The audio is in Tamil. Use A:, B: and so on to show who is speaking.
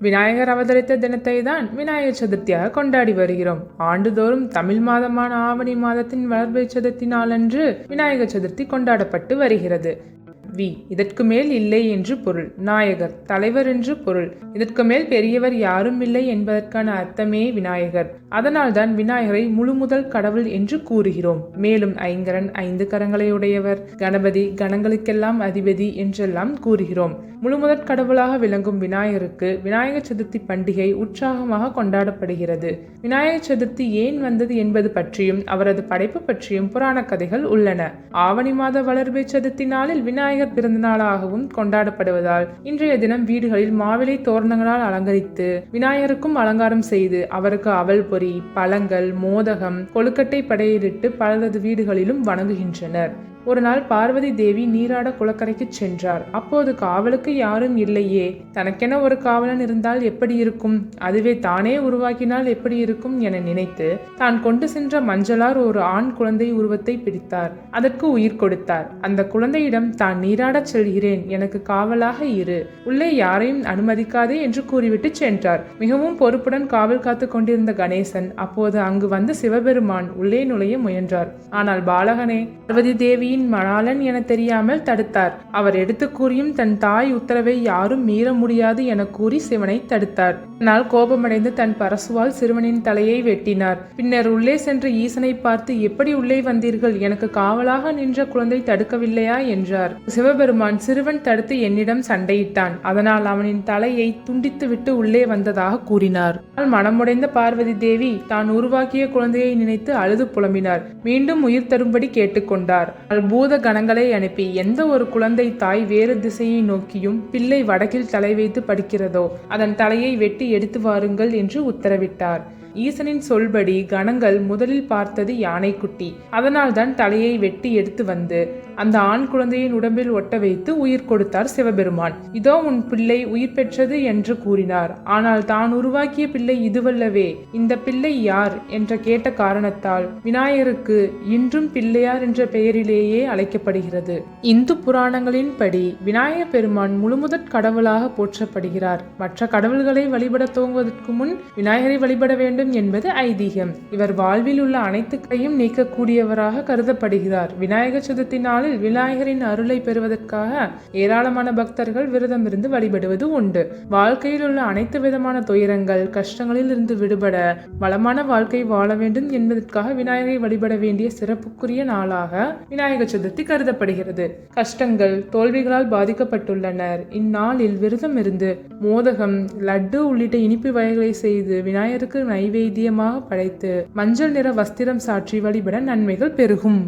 A: விநாயகர் அவதரித்த தினத்தை தான் விநாயகர் சதுர்த்தியாக கொண்டாடி வருகிறோம். ஆண்டுதோறும் தமிழ் மாதமான ஆவணி மாதத்தின் வளர்பிறை சதுர்த்தி நாளன்று விநாயகர் சதுர்த்தி கொண்டாடப்பட்டு வருகிறது. இதற்கு மேல் இல்லை என்று பொருள். நாயகர் தலைவர் என்று பொருள். இதற்கு மேல் பெரியவர் யாரும் இல்லை என்பதற்கான அர்த்தமே விநாயகர். அதனால்தான் விநாயகரை முழு முதல் கடவுள் என்று கூறுகிறோம். மேலும் ஐங்கரன், 5 கரங்களை உடையவர், கணபதி, கணங்களுக்கெல்லாம் அதிபதி என்றெல்லாம் கூறுகிறோம். முழு முதற் கடவுளாக விளங்கும் விநாயகருக்கு விநாயகர் சதுர்த்தி பண்டிகை உற்சாகமாக கொண்டாடப்படுகிறது. விநாயகர் சதுர்த்தி ஏன் வந்தது என்பது பற்றியும் அவரது படைப்பு பற்றியும் புராண கதைகள் உள்ளன. ஆவணி மாத வளர்பிறை சதுர்த்தி நாளில் விநாயகர் பிறந்த நாளாகவும் கொண்டாடப்படுவதால் இன்றைய தினம் வீடுகளில் மாவிலை தோரணங்களால் அலங்கரித்து விநாயகருக்கும் அலங்காரம் செய்து அவருக்கு அவல் பொரி, பழங்கள், மோதகம், கொழுக்கட்டை படையிலிட்டு பலரது வீடுகளிலும் வணங்குகின்றனர். ஒரு நாள் பார்வதி தேவி நீராட குளக்கரைக்கு சென்றார். அப்போது காவலுக்கு யாரும் இல்லையே. தனக்கென ஒரு காவலன் இருந்தால் எப்படி இருக்கும், அதுவே தானே உருவாக்கினால் எப்படி இருக்கும் என நினைத்து தான் கொண்டு சென்ற மஞ்சளார் ஒரு ஆண் குழந்தை உருவத்தை பிடித்தார். அதற்கு உயிர் கொடுத்தார். அந்த குழந்தையிடம் தான் நீராடச் செல்கிறேன், எனக்கு காவலாக இரு, உள்ளே யாரையும் அனுமதிக்காதே என்று கூறிவிட்டு சென்றார். மிகவும் பொறுப்புடன் காவல் காத்து கொண்டிருந்த கணேசன் அப்போது அங்கு வந்து சிவபெருமான் உள்ளே நுழைய முயன்றார். ஆனால் பாலகனே பார்வதி தேவி மணாளன் என தெரியாமல் தடுத்தார். அவர் எடுத்து கூறியும் தன் தாய் உத்தரவை யாரும் மீற முடியாது என கூறி சிவனை தடுத்தார். ஆனால் கோபமடைந்து தன் பரசுவால் சிறுவனின் தலையை வெட்டினார். பின்னர் உள்ளே சென்ற ஈசனை பார்த்து, எப்படி உள்ளே வந்தீர்கள், எனக்கு காவலாக நின்ற குழந்தை தடுக்கவில்லையா என்றார். சிவபெருமான், சிறுவன் தடுத்து என்னிடம் சண்டையிட்டான், அதனால் அவனின் தலையை துண்டித்து விட்டு உள்ளே வந்ததாக கூறினார். மனமுடைந்த பார்வதி தேவி தான் உருவாக்கிய குழந்தையை நினைத்து அழுது புலம்பினார். மீண்டும் உயிர் தரும்படி கேட்டுக்கொண்டார். பூத கணங்களை அனுப்பி எந்த ஒரு குழந்தை தாய் வேறு திசையை நோக்கியும் பிள்ளை வடக்கில் தலை வைத்து படுக்கிறதோ அதன் தலையை வெட்டி எடுத்து வாருங்கள் என்று உத்தரவிட்டார். ஈசனின் சொல்படி கணங்கள் முதலில் பார்த்தது யானைக்குட்டி. அதனால் தான் தலையை வெட்டி எடுத்து வந்து அந்த ஆண் குழந்தையின் உடம்பில் ஒட்ட வைத்து உயிர் கொடுத்தார் சிவபெருமான். இதோ உன் பிள்ளை உயிர் பெற்றது என்று கூறினார். ஆனால் தான் உருவாக்கிய பிள்ளை இதுவல்லவே, இந்த பிள்ளை யார் என்ற கேட்ட காரணத்தால் விநாயகருக்கு இன்றும் பிள்ளையார் என்ற பெயரிலேயே அழைக்கப்படுகிறது. இந்து புராணங்களின் படி விநாயக பெருமான் முழுமுதற் கடவுளாக போற்றப்படுகிறார். மற்ற கடவுள்களை வழிபட துவங்குவதற்கு முன் விநாயகரை வழிபட வேண்டும் என்பது ஐதீகம். இவர் வாழ்வில் உள்ள அனைத்துக்கையும் நீக்கக்கூடியவராக கருதப்படுகிறார். விநாயகர் சதுர்த்தி நாளில் விநாயகரின் அருளை பெறுவதற்காக ஏராளமான பக்தர்கள் விரதம் இருந்து வழிபடுவது உண்டு. வாழ்க்கையில் உள்ள அனைத்து விதமான துயரங்கள், கஷ்டங்களில் இருந்து விடுபட வளமான வாழ்க்கை வாழ வேண்டும் என்பதற்காக விநாயகரை வழிபட வேண்டிய சிறப்புக்குரிய நாளாக விநாயகர் சதுர்த்தி கருதப்படுகிறது. கஷ்டங்கள், தோல்விகளால் பாதிக்கப்பட்டுள்ளனர் இந்நாளில் விரதம் இருந்து மோதகம், லட்டு உள்ளிட்ட இனிப்பு வகைகளை செய்து விநாயகருக்கு நைவேத்தியமாக படைத்து மஞ்சள் நிற வஸ்திரம் சாற்றி வழிபட நன்மைகள் பெருகும்.